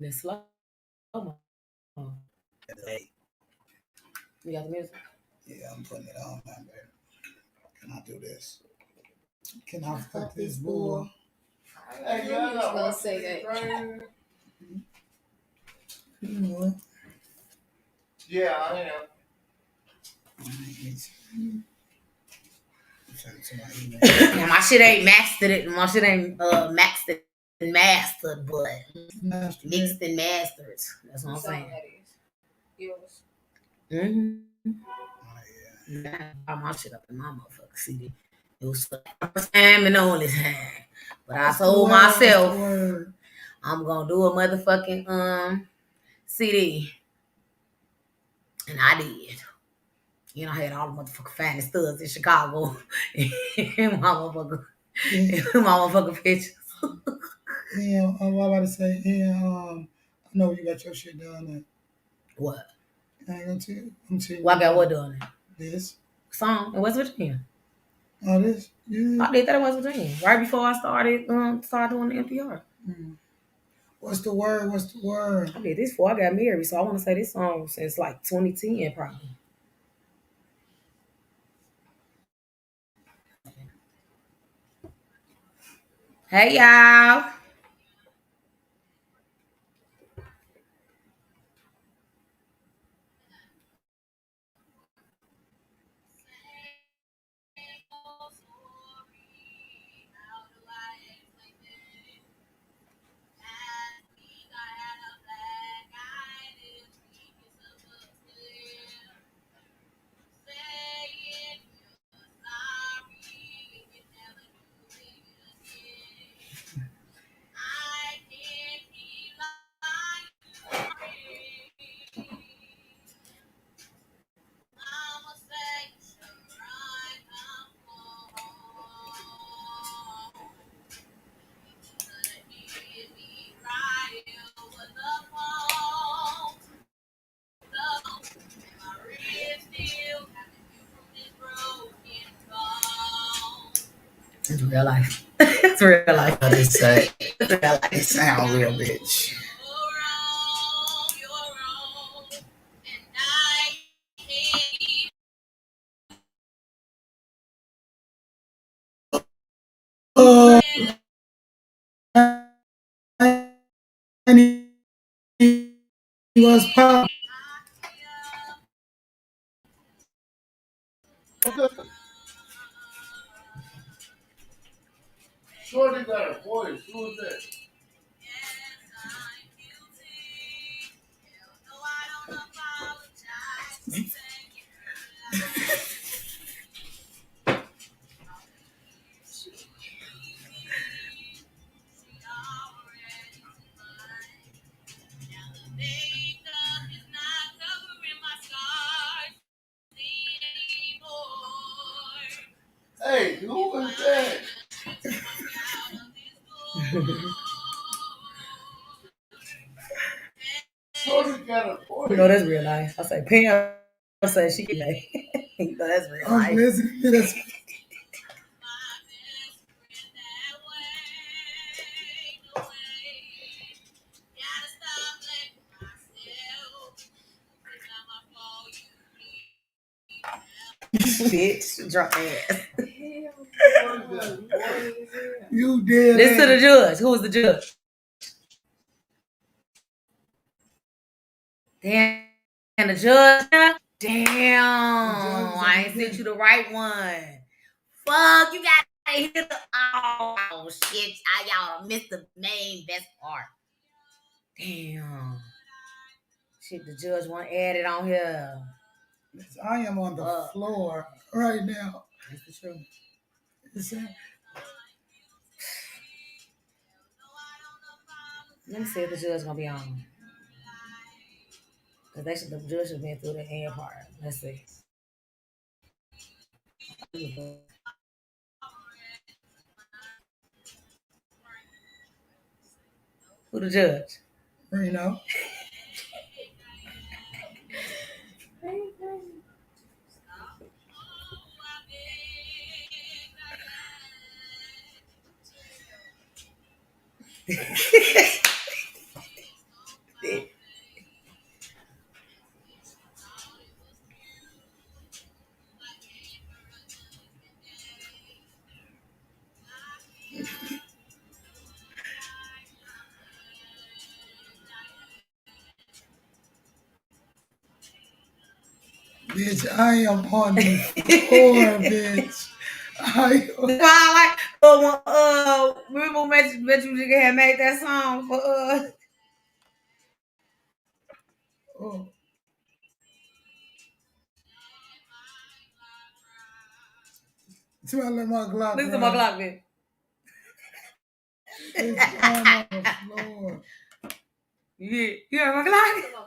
It's slow. You got the music? Yeah, I'm putting it on now, baby. Can I do this? Can I fuck this bull? Hey, you just gonna say that. You know what? Yeah, I am. My shit ain't mastered it. My shit ain't maxed and mastered, but mixed and mastered. That's what I'm saying. Yours. Mm-hmm. Yeah, I got my shit up in my motherfucking CD. It was for the first time and the only time. But I told myself I'm gonna do a motherfucking CD. And I did. You know, I had all the motherfucking finest studs in Chicago in my motherfucking pictures. Yeah, I was about to say, yeah, I know you got your shit down there. What? I ain't gonna tell you. I'm telling you. Well, I got what doing there? This. Song in West Virginia. Oh, this? Yeah. I did that in West Virginia. Right before I started doing the NPR. Mm. What's the word? What's the word? I did this before I got married, so I want to say this song since like 2010 probably. Hey y'all. It's real life. It's real life. What they say? It's real life. It sound real, bitch. And he was pop. Shorty got a voice. Who is that? Hey, who is that? Shorty got a voice. You know that's real life. I say Pam said she gay. You know that's real life. Listening to this. Bitch, drunk ass. You did. Listen to the judge. Who was the judge? Damn, and the judge. Damn, I ain't sent you the right one. Fuck, you gotta hit the. Oh shit, y'all missed the main best part. Damn. Shit, the judge want added on here. I am on the floor right now. That's the truth. Let me see if the judge gonna be on. Cause the judge have been through the end part. Let's see. Who the judge? Reno. Bitch, I am on the floor, bitch. That's why I like remember when Metro Jigga had made that song for Oh. Smell my Glock. listen to my Glock, bitch. Bitch, I'm on the floor. Yeah, you heard my Glock?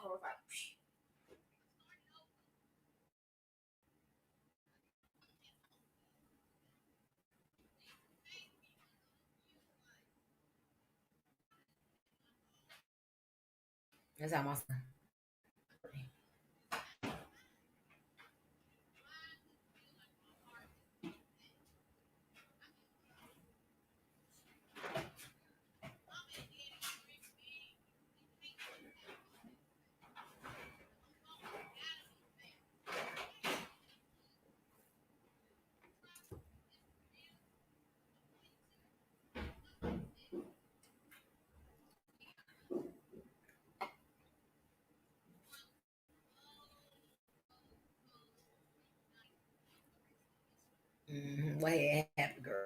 That's how my son. What had happened, girl?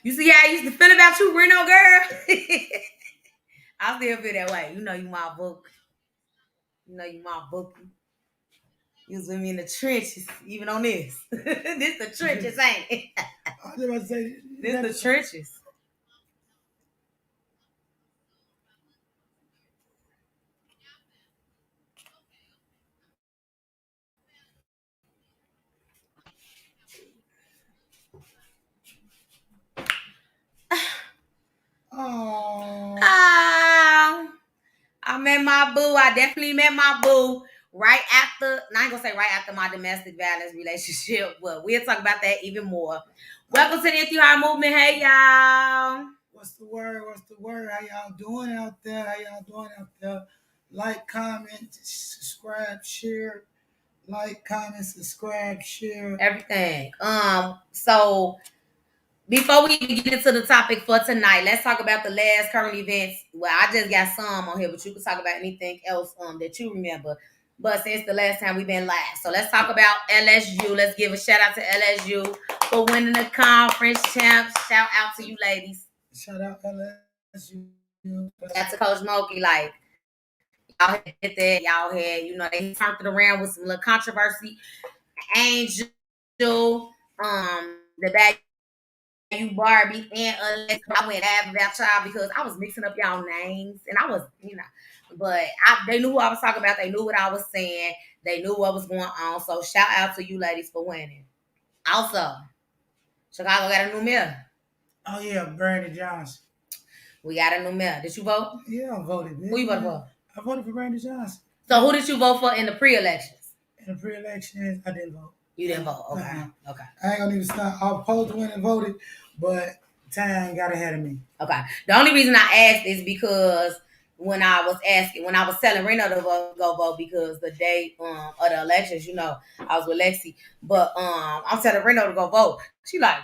You see how I used to feel about you, Reno girl? I still feel that way. You know you my book. You know you my bookie. You was with me in the trenches, even on this. This the trenches, ain't it? I was about to say, This the trenches. oh, I met my boo. I definitely met my boo right after, I ain't gonna say right after my domestic violence relationship, but we'll talk about that even more. Welcome to the If You Heart Movement. Hey, y'all. what's the word? What's the word? How y'all doing out there? How y'all doing out there? Like, comment, subscribe, share. Like, comment, subscribe, share. Everything. So before we even get into the topic for tonight, let's talk about the last current events. Well, I just got some on here, but you can talk about anything else that you remember. But since the last time we've been live, so let's talk about LSU. Let's give a shout out to LSU for winning the conference champs. Shout out to you, ladies. Shout out LSU. That's to Coach Moki. Like y'all had that, y'all had, they turned it around with some little controversy. Angel, the bad. You Barbie and Alexa. I went half about y'all because I was mixing up y'all names and I was, but they knew who I was talking about. They knew what I was saying. They knew what was going on. So shout out to you ladies for winning. Also, Chicago got a new mayor. Oh yeah, Brandon Johnson. We got a new mayor. Did you vote? Yeah, I voted. Who you voted for? I voted for Brandon Johnson. So who did you vote for in the pre-elections? In the pre-elections, I didn't vote. You didn't vote. Okay. Okay. I ain't gonna even stop. I was supposed to win and voted, but time got ahead of me. Okay. The only reason I asked is because when I was telling Reno to go vote because the day of the elections, I was with Lexi, but I'm telling Reno to go vote. She like,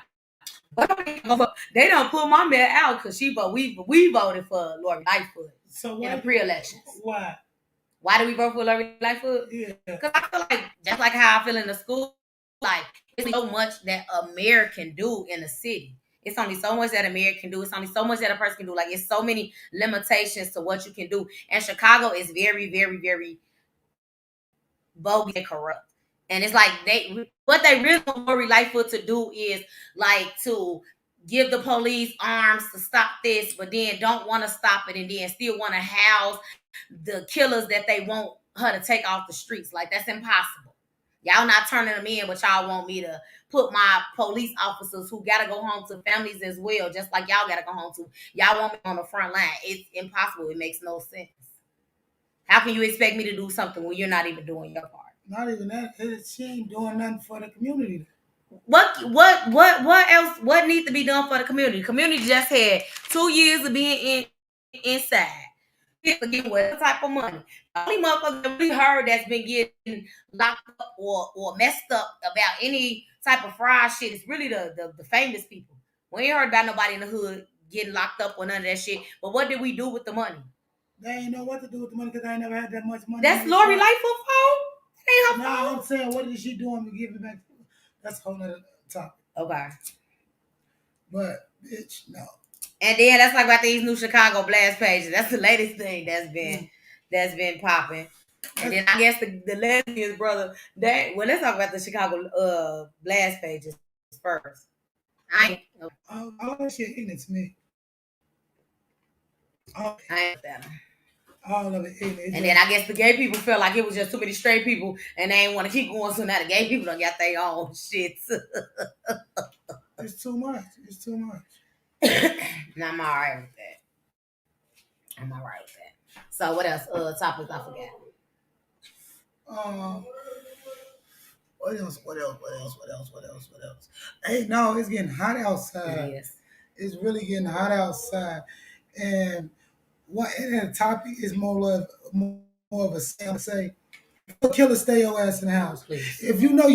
they don't put my man out because we voted for Lori Lightfoot So in the pre-elections. Why? Why do we vote for Lori Lightfoot? Yeah. Because I feel like just like how I feel in the school, like it's so much that a mayor can do in the city. It's only so much that a mayor can do. It's only so much that a person can do. Like it's so many limitations to what you can do. And Chicago is very, very, very bogus and corrupt. And it's like what they really want Lori Lightfoot to do is like to give the police arms to stop this, but then don't want to stop it and then still want to house the killers that they want her to take off the streets. Like that's impossible. Y'all not turning them in, but y'all want me to put my police officers who gotta go home to families as well, just like y'all gotta go home to. Y'all want me on the front line. It's impossible. It makes no sense. How can you expect me to do something when you're not even doing your part? Not even that. She ain't doing nothing for the community. What else? What needs to be done for the community? Community just had 2 years of being inside. Again, what type of money? The only motherfucker that we heard that's been getting locked up or messed up about any type of fraud shit is really the famous people. We ain't heard about nobody in the hood getting locked up or none of that shit. But what did we do with the money? They ain't know what to do with the money because they ain't never had that much money. That's Lori Lightfoot fault. That ain't her No, fault. I'm saying, what is she doing to give it back? That's a whole nother topic. Okay. But bitch, no. And then that's like about these new Chicago blast pages. That's the latest thing that's been popping. And then I guess the lesbians, brother. Let's talk about the Chicago blast pages first. All that shit ignorant to me. I ain't that. All of it ignorant. And then I guess the gay people felt like it was just too many straight people, and they ain't want to keep going. So now the gay people done got their own shit. It's too much. It's too much. And I'm all right with that. I'm all right with that. So what else? Topics I forgot. What else? Hey, no, it's getting hot outside. Yes. It's really getting hot outside. And the topic is more of a say, killer, stay your ass in the house. Please. If you know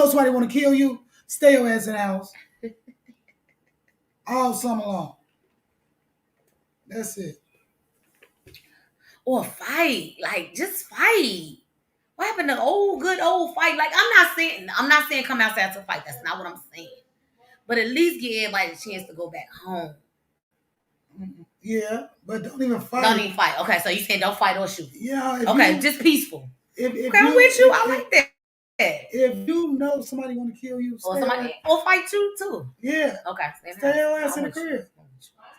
somebody want to kill you, stay your ass in the house. All summer long. That's it. Or fight. Like, just fight. What happened to good old fight? Like, I'm not saying come outside to fight. That's not what I'm saying. But at least give everybody a chance to go back home. Yeah, but don't even fight. Don't even fight. Okay, so you saying don't fight or shoot. Yeah. Okay, just peaceful. If I'm with you. I like that. If you know somebody want to kill you, or fight you too. Yeah. Okay. Stay your ass in the crib.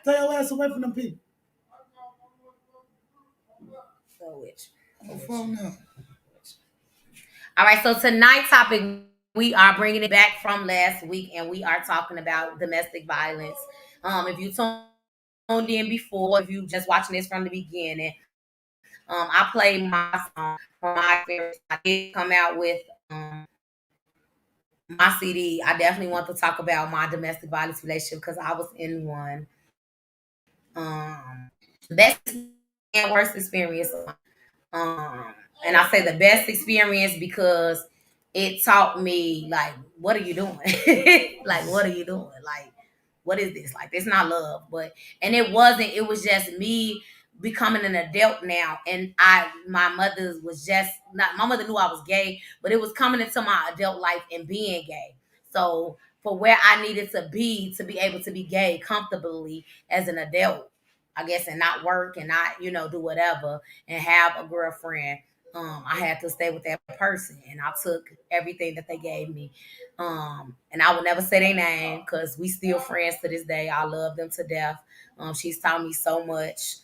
Stay your ass away from them people. So which? All right. So tonight's topic, we are bringing it back from last week, and we are talking about domestic violence. If you tuned in before, if you just watching this from the beginning, I played my song from my favorite. I did come out with my CD. I definitely want to talk about my domestic violence relationship because I was in one. Best and worst experience. And I say the best experience because it taught me, like, what are you doing? Like, what are you doing? Like, what is this? Like, it's not love. And it wasn't, it was just me becoming an adult now. And my mother knew I was gay, but it was coming into my adult life and being gay. So for where I needed to be able to be gay comfortably as an adult, I guess, and not work and not, do whatever and have a girlfriend, I had to stay with that person, and I took everything that they gave me. And I will never say their name because we still friends to this day. I love them to death. She's taught me so much.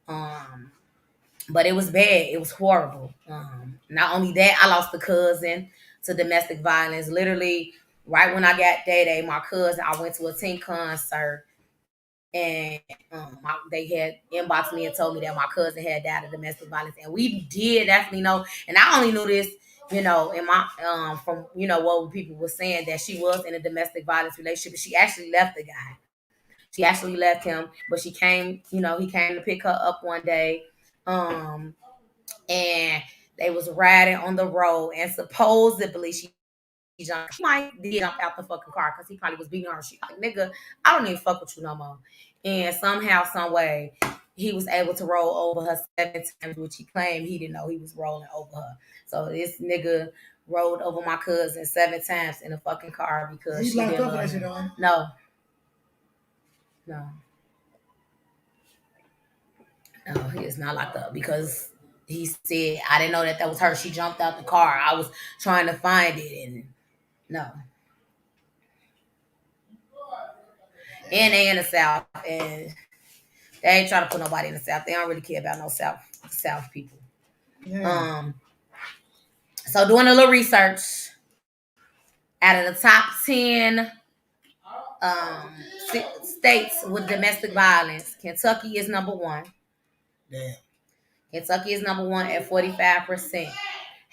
But it was bad. It was horrible. Not only that, I lost a cousin to domestic violence. Literally, right when I got Day, my cousin, I went to a teen concert. And they had inboxed me and told me that my cousin had died of domestic violence, and we did definitely know. And I only knew this, in my from what people were saying, that she was in a domestic violence relationship. She actually left the guy. She actually left him, but she came. He came to pick her up one day, and they was riding on the road, and supposedly she might jump out the fucking car because he probably was beating her. She like, nigga, I don't even fuck with you no more. And somehow, some way, he was able to roll over her 7 times, which he claimed he didn't know he was rolling over her. So this nigga rolled over my cousin 7 times in a fucking car because she didn't love him. No, he is not locked up because he said, I didn't know that was her. She jumped out the car. I was trying to find it, and no. And they in the South, and they ain't trying to put nobody in the South. They don't really care about no South people. Yeah. So doing a little research, out of the top 10 states with domestic violence, Kentucky is number 1. Damn. Kentucky is number 1 at 45%.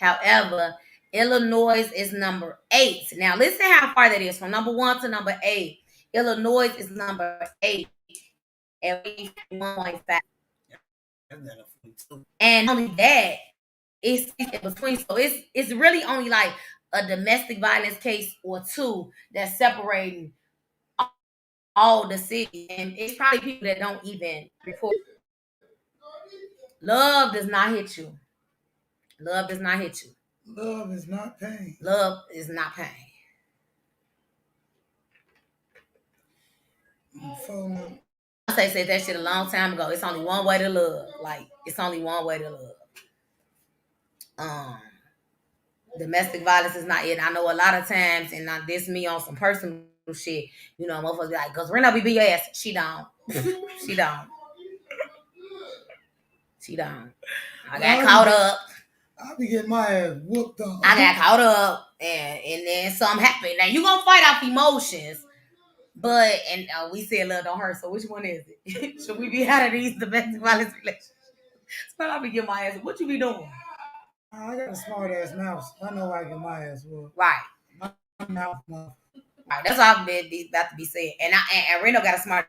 However, Illinois is number 8. Now, listen how far that is from number 1 to number 8. Illinois is number 8 at 1.5. And only that, it's in between. So it's really only like a domestic violence case or two that's separating all the cities. And it's probably people that don't even report. Love does not hit you. Love does not hit you. Love is not pain. Love is not pain. I said that shit a long time ago. It's only one way to love. Like, it's only one way to love. Domestic violence is not it. I know a lot of times, and this me on some personal shit, you know, motherfuckers be like, cause Rena be beat your ass. She don't. She don't. She don't. I got caught up. I be getting my ass whooped on. I got caught up, and then something happened. Now you gonna fight off emotions, but we said love don't hurt. So which one is it? Should we be out of these domestic violence relationships? So I be getting my ass. What you be doing? I got a smart ass mouth. I know I get my ass whooped. Right. My mouth. Right. That's all I'm about to be saying. And Reno got a smart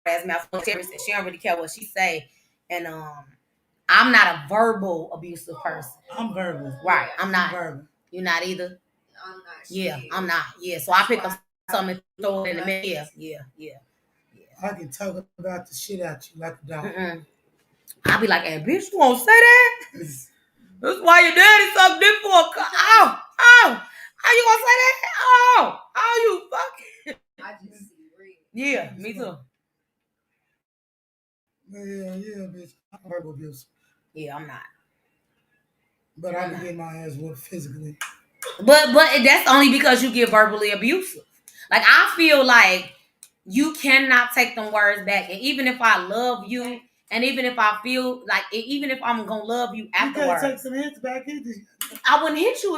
ass mouth. She don't really care what she say. And I'm not a verbal abusive person. I'm verbal. Right. I'm not. Verbal. You're not either? I'm not. Yeah, I'm not. Yeah. So I pick up something and throw it in the middle. Yeah. I can talk about the shit out you like a dog. I'll be like, hey, bitch, you won't say that? That's why your daddy sucked dick for a ow. How you gonna say that? Oh, you fucking. I just see red. Yeah, me too. Yeah, bitch. I'm verbal abuse. Yeah, I'm not. But I can get my ass whooped physically. But that's only because you get verbally abusive. Like, I feel like you cannot take them words back. And even if I love you, and even if I feel like, even if I'm gonna love you afterwards, you can't take some hits back either. I wouldn't hit you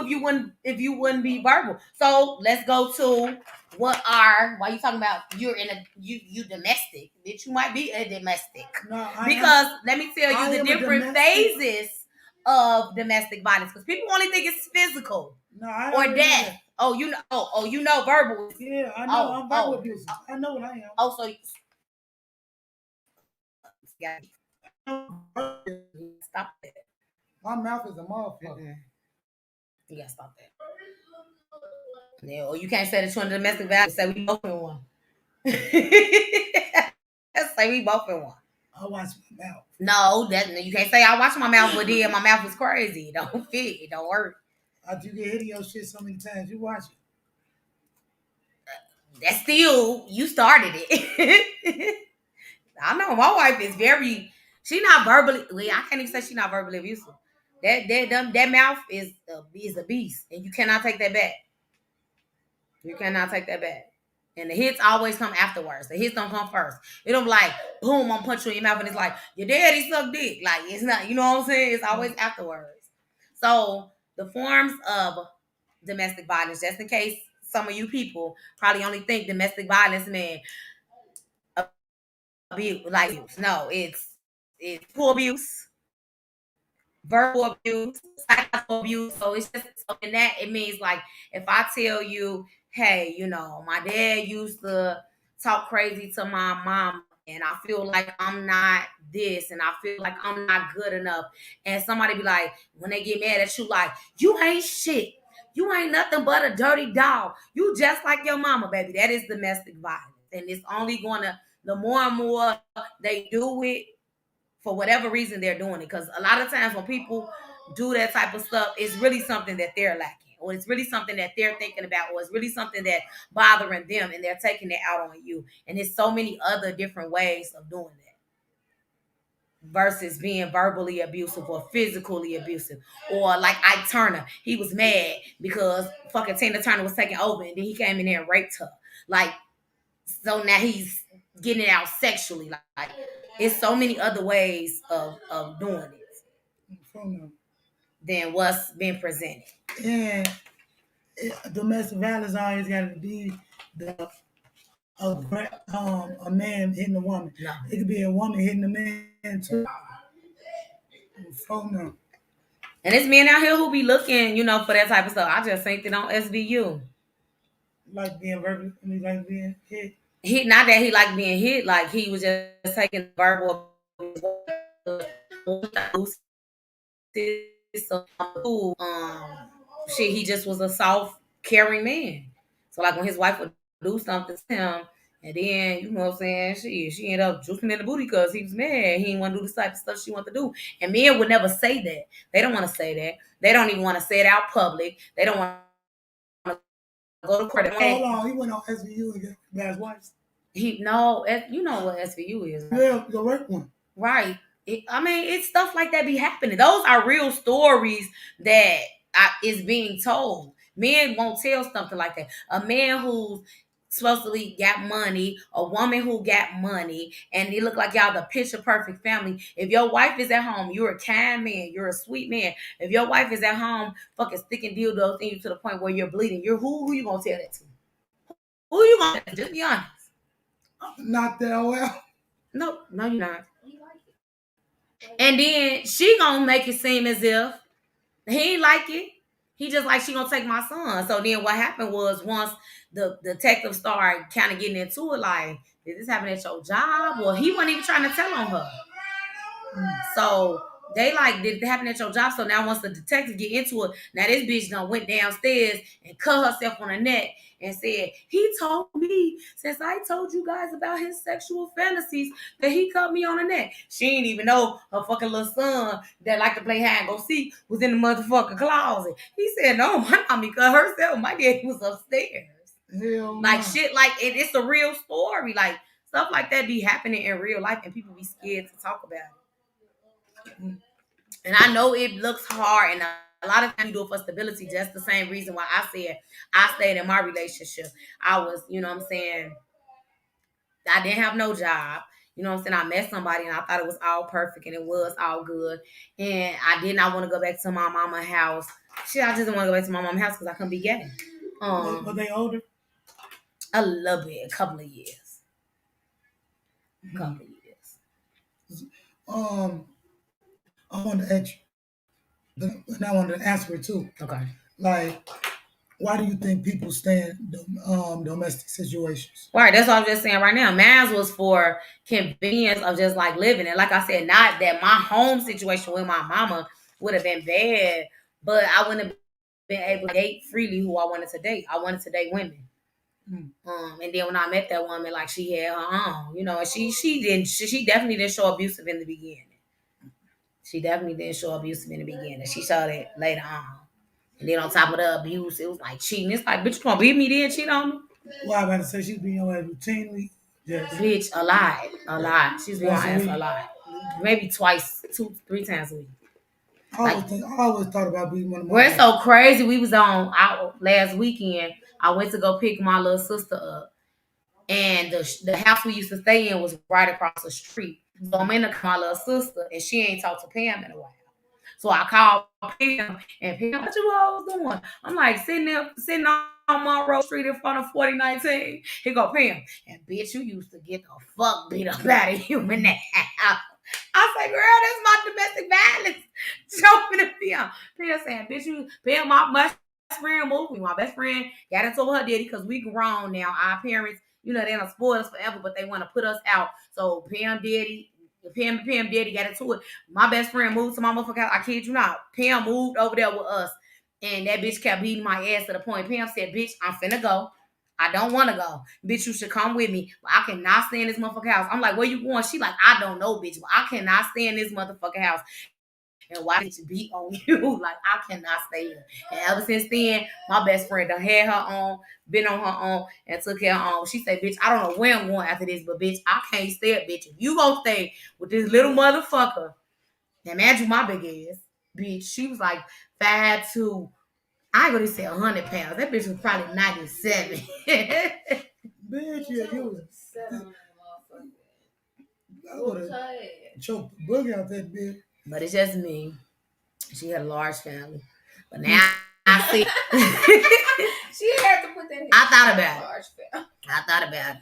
if you wouldn't be verbal. So let's go to why you talking about you domestic? Bitch, you might be a domestic. No, because let me tell you the different phases of domestic violence. Because people only think it's physical or death. Oh, you know. You know verbal. Yeah, I know. I'm verbal abusive. I know what I am. Oh, so yeah. Stop that. My mouth is a motherfucker. You gotta stop that. Yeah, or you can't say that you're in domestic violence. Say we both in one. Let's say we both in one. I watch my mouth. No, you can't say I watch my mouth, but then my mouth is crazy. It don't fit. It don't work. You get hit in your shit so many times. You watch it. That's still, you started it. I know my wife is she not verbally, I can't even say she's not verbally abusive. That mouth is a beast, and you cannot take that back. You cannot take that back. And the hits always come afterwards. The hits don't come first. It don't be like, boom, I'm punching you in your mouth, and it's like, your daddy sucked dick. Like, it's not, you know what I'm saying? It's always afterwards. So the forms of domestic violence, just in case some of you people probably only think domestic violence means abuse, like abuse. No, it's physical abuse, verbal abuse, psychological abuse. So it's just in that it means like if I tell you, hey, you know, my dad used to talk crazy to my mom, and I feel like I'm not this, and I feel like I'm not good enough, and somebody be like, when they get mad at you, like, you ain't shit. You ain't nothing but a dirty dog. You just like your mama, baby. That is domestic violence. And it's only going to, the more and more they do it, for whatever reason they're doing it. Because a lot of times when people do that type of stuff, it's really something that they're lacking. Or it's really something that they're thinking about. Or it's really something that's bothering them. And they're taking it out on you. And there's so many other different ways of doing that. Versus being verbally abusive or physically abusive. Or like Ike Turner. He was mad because fucking Tina Turner was taking over, and then he came in there and raped her. Like, so now he's getting it out sexually. Like it's so many other ways of doing it than what's being presented. And domestic violence always got to be a man hitting a woman. No. It could be a woman hitting a man too. And it's men out here who be looking, for that type of stuff. I just think it on SVU. Like being verbal, I mean, like being hit. He not that he liked being hit, like he was just taking verbal shit. He just was a soft, caring man. So like when his wife would do something to him, and then you know what I'm saying, she ended up juicing in the booty because he was mad. He didn't want to do the type of stuff she wanted to do. And men would never say that. They don't want to say that. They don't even want to say it out public. They don't want to go to court. Hold on, he went on SVU and got his wife. You know what SVU is, right? Yeah, the right one. Right. It's stuff like that be happening. Those are real stories that is being told. Men won't tell something like that. A man who's supposedly got money, a woman who got money, and they look like y'all the picture perfect family. If your wife is at home, you're a kind man, you're a sweet man. If your wife is at home fucking sticking dildos in you to the point where you're bleeding, who you gonna tell that to? Who you gonna tell? Just be honest. Not that well. No, you're not. And then she gonna make it seem as if he ain't like it. He just like she gonna take my son. So then what happened was once the detective started kind of getting into it, like, did this happen at your job? Well, he wasn't even trying to tell on her. So they like, did it happen at your job? So now once the detective get into it, now this bitch done went downstairs and cut herself on the neck and said, he told me, since I told you guys about his sexual fantasies, that he cut me on the neck. She didn't even know her fucking little son that liked to play hide and go seek was in the motherfucking closet. He said, no, my mommy cut herself. My daddy was upstairs. Hell Like no. shit, like it's a real story. Like stuff like that be happening in real life and people be scared to talk about it. And I know it looks hard, and a lot of times you do it for stability. Just the same reason why I said I stayed in my relationship. I was, I didn't have no job. I met somebody and I thought it was all perfect and it was all good. And I did not want to go back to my mama's house. Shit, I just didn't want to go back to my mama's house because I couldn't be gay. Were they older? A little bit, a couple of years. I wanted to ask you, and I wanted to answer it too. Okay. Like, why do you think people stay in domestic situations? Right, that's what I'm just saying right now. Mine was for convenience of just like living. And like I said, not that my home situation with my mama would have been bad, but I wouldn't have been able to date freely who I wanted to date. I wanted to date women. And then when I met that woman, like she had her own, and she definitely didn't show abusive in the beginning. She definitely didn't show abusive in the beginning. She showed it later on. And then on top of the abuse, it was like cheating. It's like, bitch, you gonna beat me then cheat on me? Well, I'm about to say she's being your ass routinely. Yes. Bitch, a lot. She's being my ass a lot. Maybe twice, 2-3 times a week. I always thought about being one of my. Where it's so crazy, we was on out last weekend. I went to go pick my little sister up. And the house we used to stay in was right across the street. So I'm in the my little sister, and she ain't talked to Pam in a while. So I called Pam, and Pam, what you all doing? I'm like sitting on Monroe Street in front of 4019. He go, Pam, and bitch, you used to get the fuck beat up out of you in that house. I say, girl, that's my domestic violence. Jumping to Pam. Pam saying, bitch, Pam, my best friend moved me. My best friend got into her daddy because we grown now. Our parents, they don't spoil us forever, but they want to put us out. So Pam daddy got into it. My best friend moved to my motherfucking house. I kid you not. Pam moved over there with us. And that bitch kept beating my ass to the point. Pam said, bitch, I'm finna go. I don't want to go. Bitch, you should come with me. I cannot stay in this motherfucking house. I'm like, where you going? She like, I don't know, bitch. But I cannot stay in this motherfucking house. And why did you beat on you? Like, I cannot stay here. And ever since then, my best friend done had her own, been on her own, and took care of her own. She said, bitch, I don't know where I'm going after this, but bitch, I can't stay up, bitch. If you gonna stay with this little motherfucker, imagine my big ass, bitch. She was like 5'2". I ain't gonna say 100 pounds. That bitch was probably 97. Bitch, yeah, you was. I would have choked the boogie out that bitch. But it's just me. She had a large family. But now I see. She had to put that in. I thought about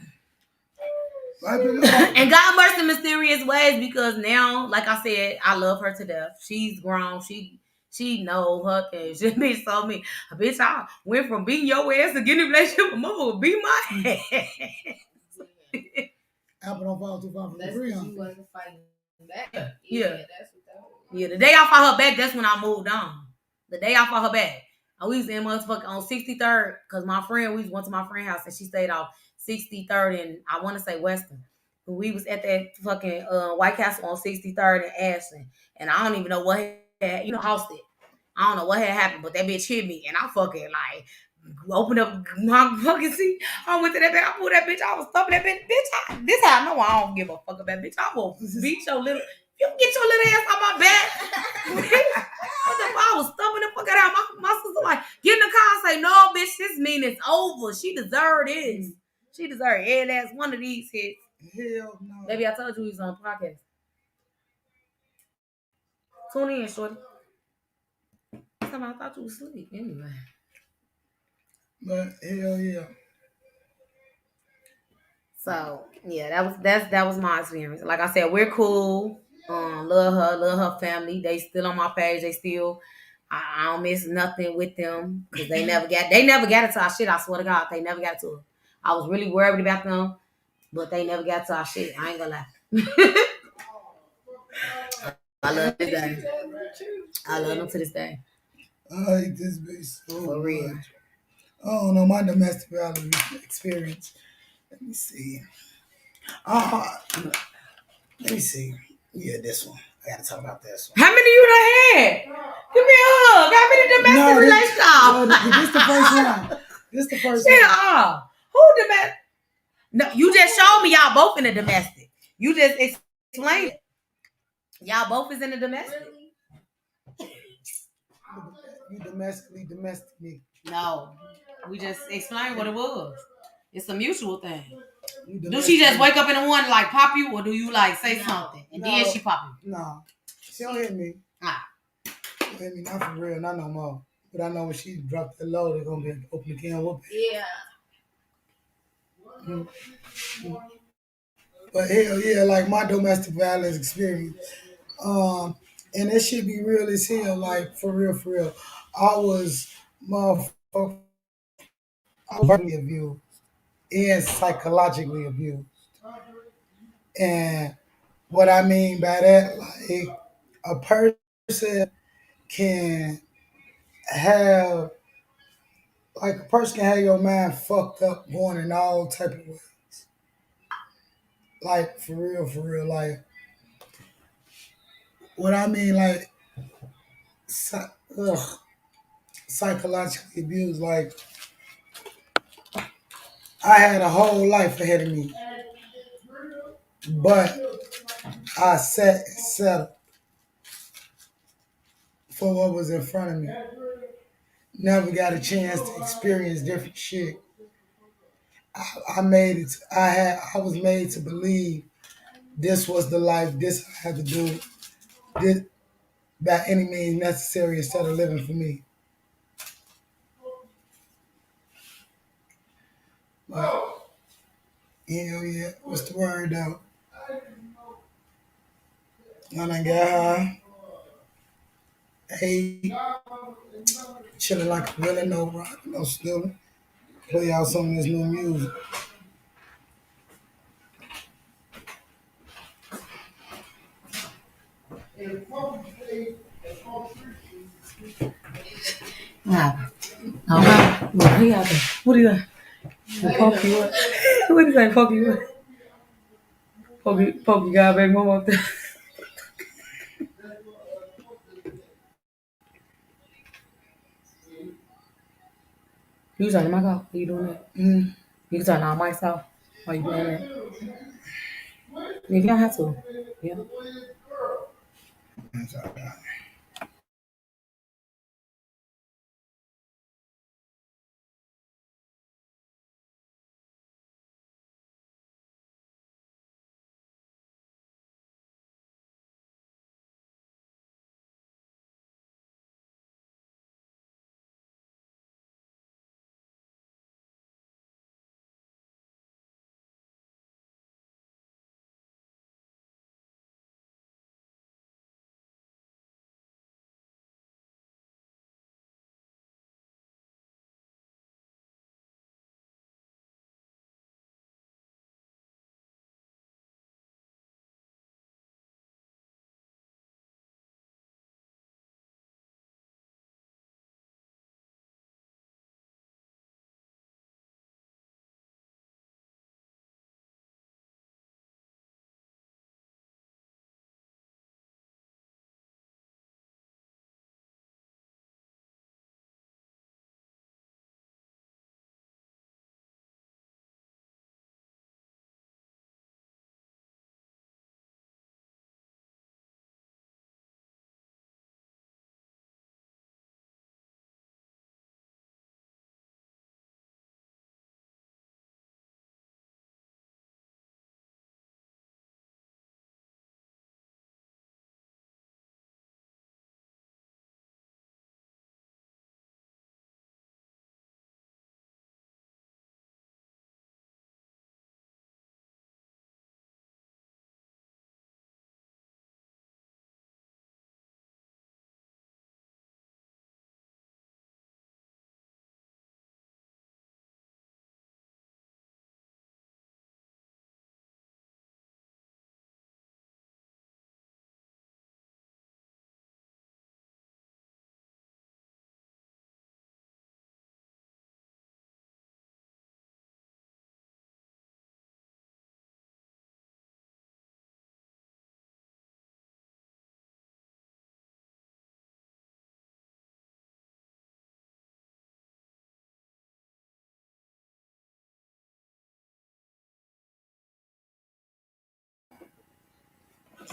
it. And God works in mysterious ways because now, like I said, I love her to death. She's grown. She She know her thing. She bitch told me, bitch, I went from beating your ass to getting in a relationship with mama would beat my ass. Apple don't fall too far from the That's tree. because you wasn't fighting back. Yeah. That's what that was. Yeah, the day I fought her back, that's when I moved on. The day I fought her back. And we was in motherfucker on 63rd, because my friend, we went to my friend's house and she stayed off 63rd and I want to say Western. We was at that fucking White Castle on 63rd in Ashland. And I don't even know what had, housed it. I don't know what had happened, but that bitch hit me and I fucking like opened up my fucking seat. I went to that bitch, I pulled that bitch, I was thumping that bitch. This how I know I don't give a fuck about bitch. I will beat your little, you get your little ass on my back. What the fuck? I was thumping the fuck out of my sister like, get in the car and say, no, bitch, this mean it's over. She deserved this. She deserved every last one of these hits. Hell no. Baby, I told you he was on the podcast. Tune in, shorty. I thought you was asleep anyway. But hell yeah. So yeah, that was my experience. Like I said, we're cool. Love her family. They still on my page. They still, I don't miss nothing with them because they never got it to our shit. I swear to God, they never got it to her. I was really worried about them, but they never got to our shit. I ain't gonna lie. I love this day. I love them to this day. I hate this bitch so For real. much. I don't know my domestic violence experience. Let me see. Let me see. Yeah, this one. I gotta talk about this one. How many you done had? Give me a hug. How many domestic relationships? This the first one. This the first Shit, one. who domestic? No, you just showed me y'all both in the domestic. You just explained it. Y'all both is in the domestic. You domestic me. No, we just explained what it was. It's a mutual thing. You Do she just domestic wake up in the morning like pop you, or do you like say something and then she pop you? No, she don't hit me. Ah. She don't hit me, not for real, not no more. But I know when she dropped that low, they're gonna be open again. Yeah. But hell yeah, like my domestic violence experience. And it should be real as hell, like for real. I was motherfucker, I was verbally abused and psychologically abused. And what I mean by that, like a person can have a person can have your mind fucked up going in all type of ways. Like for real. Like what I mean, like ugh, psychologically abused. Like I had a whole life ahead of me, but I sat and settled for what was in front of me. Never got a chance to experience different shit. I made it. I was made to believe this was the life. This I had to do. This by any means necessary instead of living for me. But hell yeah, what's the word though? I done got high. Hey, chilling like a villain, no rock, no stealing. Play out some of this new music. Yeah. Okay. What do you got there? What do you got? Poke you up. What do you say? Poke you up. Poke you got back mama up there. You turn the mic off? Are you doing that? Mm. You can turn our mics off. Are you doing that? You don't have to. Yeah. That's all right.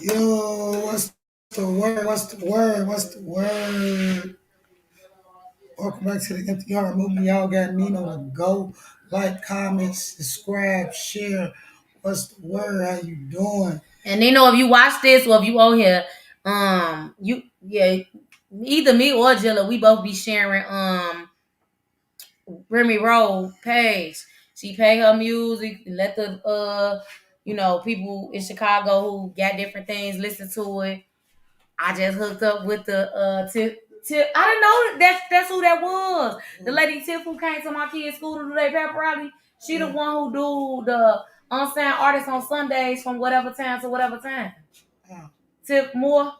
Yo, what's the word? What's the word? What's the word? Welcome back to the Empty Heart Movement. Y'all got Nino to go. Like, comment, subscribe, share. What's the word? How you doing? And if you watch this or if you on here, either me or Jilla, we both be sharing Remy Roll page. She pay her music and let the people in Chicago who got different things listen to it. I just hooked up with the Tip. I didn't know that's who that was. The lady Tip who came to my kids' school to do their pep rally. She the one who do the unsigned artists on Sundays from whatever time to whatever time. Tip Moore.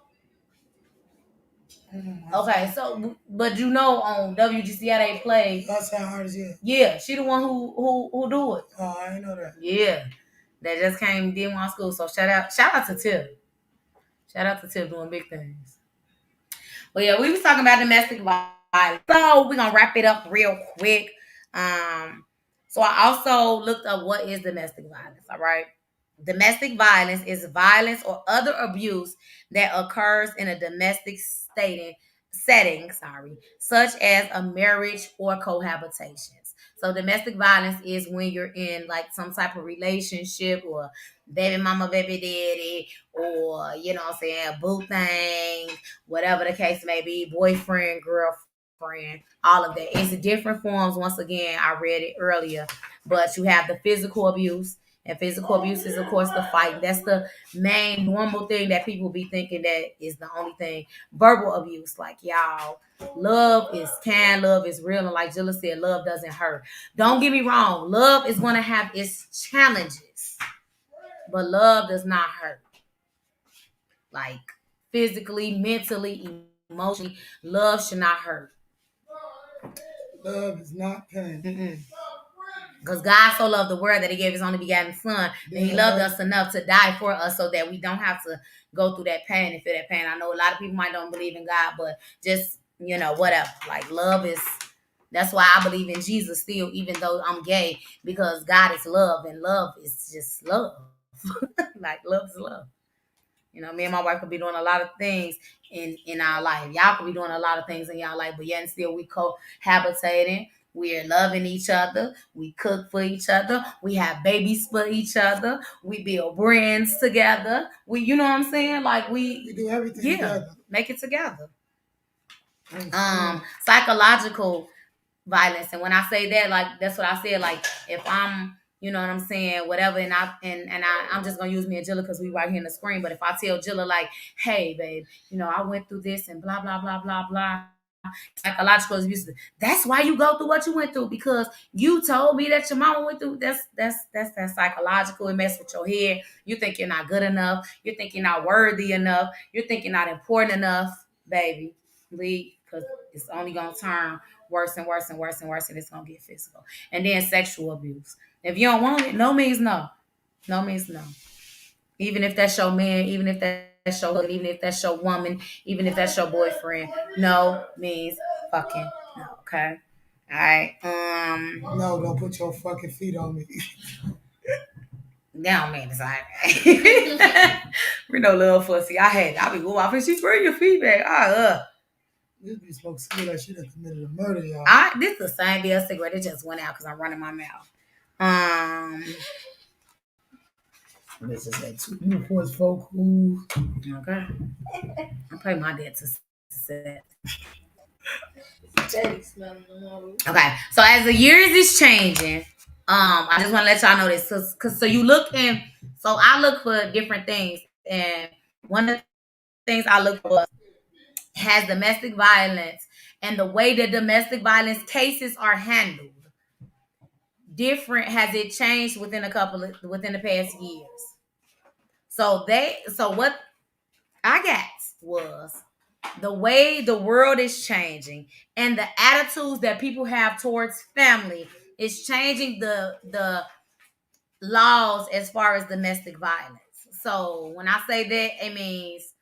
Okay, so but on WGCI they play. Unsigned artists, yeah. Yeah, she the one who do it. Oh, I didn't know that. Yeah, that just did one school. So shout out to Tip. Shout out to Tip doing big things. Well, yeah, we was talking about domestic violence. So we're gonna wrap it up real quick. So I also looked up what is domestic violence. All right. Domestic violence is violence or other abuse that occurs in a domestic setting, such as a marriage or cohabitations. So domestic violence is when you're in like some type of relationship or baby mama, baby daddy, or boo thing, whatever the case may be, boyfriend, girlfriend, all of that. It's different forms. Once again, I read it earlier, but you have the physical abuse. And physical abuse is, of course, the fight. That's the main normal thing that people be thinking that is the only thing. Verbal abuse, like y'all, love is kind, love is real. And like Jilla said, love doesn't hurt. Don't get me wrong. Love is going to have its challenges, but love does not hurt. Like physically, mentally, emotionally, love should not hurt. Love is not pain. Because God so loved the world that he gave his only begotten son. And he loved us enough to die for us so that we don't have to go through that pain and feel that pain. I know a lot of people might don't believe in God, but just, whatever. Like love is, that's why I believe in Jesus still, even though I'm gay, because God is love and love is just love. Like love is love. Me and my wife could be doing a lot of things in our life. Y'all could be doing a lot of things in y'all life, but yet and still we cohabitating. We're loving each other. We cook for each other. We have babies for each other. We build brands together. You know what I'm saying? Like we do everything together. Make it together. Psychological violence. And when I say that, like that's what I said. Like if I'm, you know what I'm saying, whatever, and I'm just gonna use me and Jilla because we right here in the screen. But if I tell Jilla like, hey babe, I went through this and blah blah blah blah blah. Psychological abuse. That's why you go through what you went through, because you told me that your mama went through. That's that psychological. It messes with your head. You think you're not good enough. You think you're not worthy enough. You think you're not important enough, baby. Leave, because it's only gonna turn worse and worse and worse and worse, and it's gonna get physical. And then sexual abuse. If you don't want it, no means no. No means no. Even if that's your man, even if that's your husband, even if that's your woman, even if that's your boyfriend, no means fucking no. Okay. All right. No, don't put your fucking feet on me. That don't mean it's all right. We no little fussy. I be going off and she bring your feedback. This be smoking cigarette. She done committed a murder, y'all. This is the same damn cigarette. It just went out because I'm running my mouth. This is that too. Newport's folk who. Okay. I pay my debt to set. Steady smelling the water. Okay. So as the years is changing, I just want to let y'all know this. Cause so you look in, so I look for different things. And one of the things I look for has domestic violence and the way that domestic violence cases are handled. Different, has it changed within the past years? So what I got was the way the world is changing and the attitudes that people have towards family is changing the laws as far as domestic violence. So when I say that, it means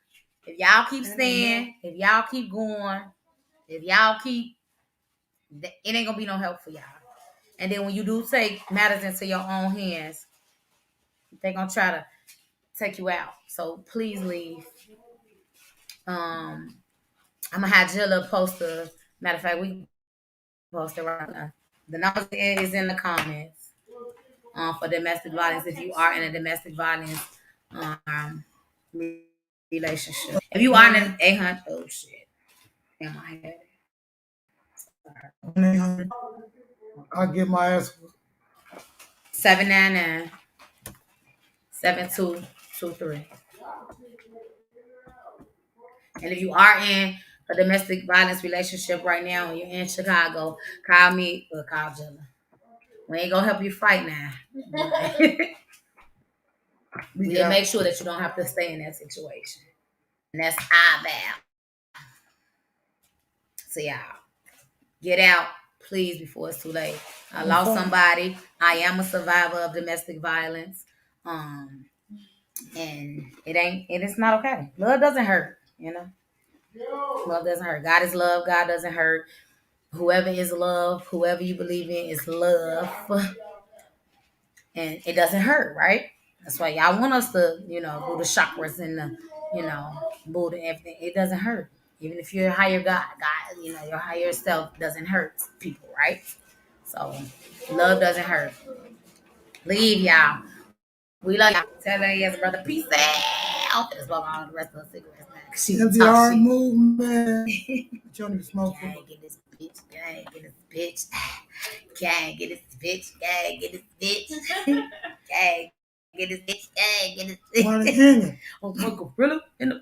if y'all keep staying, if y'all keep going, if y'all keep, it ain't gonna be no help for y'all. And then when you do take matters into your own hands, they're gonna try to take you out. So please leave. I'm gonna have Jilla post a matter of fact, we post it right now. The number is in the comments for domestic violence if you are in a domestic violence relationship. If you are in an 800, oh shit. Damn, I had it. I'll get my ass. 799-7223. And if you are in a domestic violence relationship right now and you're in Chicago, call me or call Jilla. We ain't gonna help you fight now. We'll make sure that you don't have to stay in that situation. And that's our vow. So y'all, get out, please, before it's too late. I lost somebody. I am a survivor of domestic violence. And it's not okay. Love doesn't hurt, you know. Love doesn't hurt. God is love. God doesn't hurt. Whoever is love, whoever you believe in is love. And it doesn't hurt, right? That's why y'all want us to, do the chakras and the, Buddha and everything. It doesn't hurt. Even if you're a higher God, your higher self doesn't hurt people, right? So love doesn't hurt. Leave, y'all. We love y'all. Tell her yes, brother. Peace out. Let's smoke all the rest of the cigarettes now. She MDR movement. You don't even smoke. Can't get this bitch. Can't get this bitch. Can't get this bitch. Can't get this bitch. Can't get this bitch. Can't get this bitch. Wanna hang it. Oh, my gorilla in the.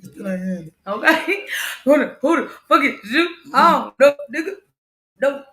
Still ain't hang it. Okay. Who the fuck is you? Oh, no, nigga. No.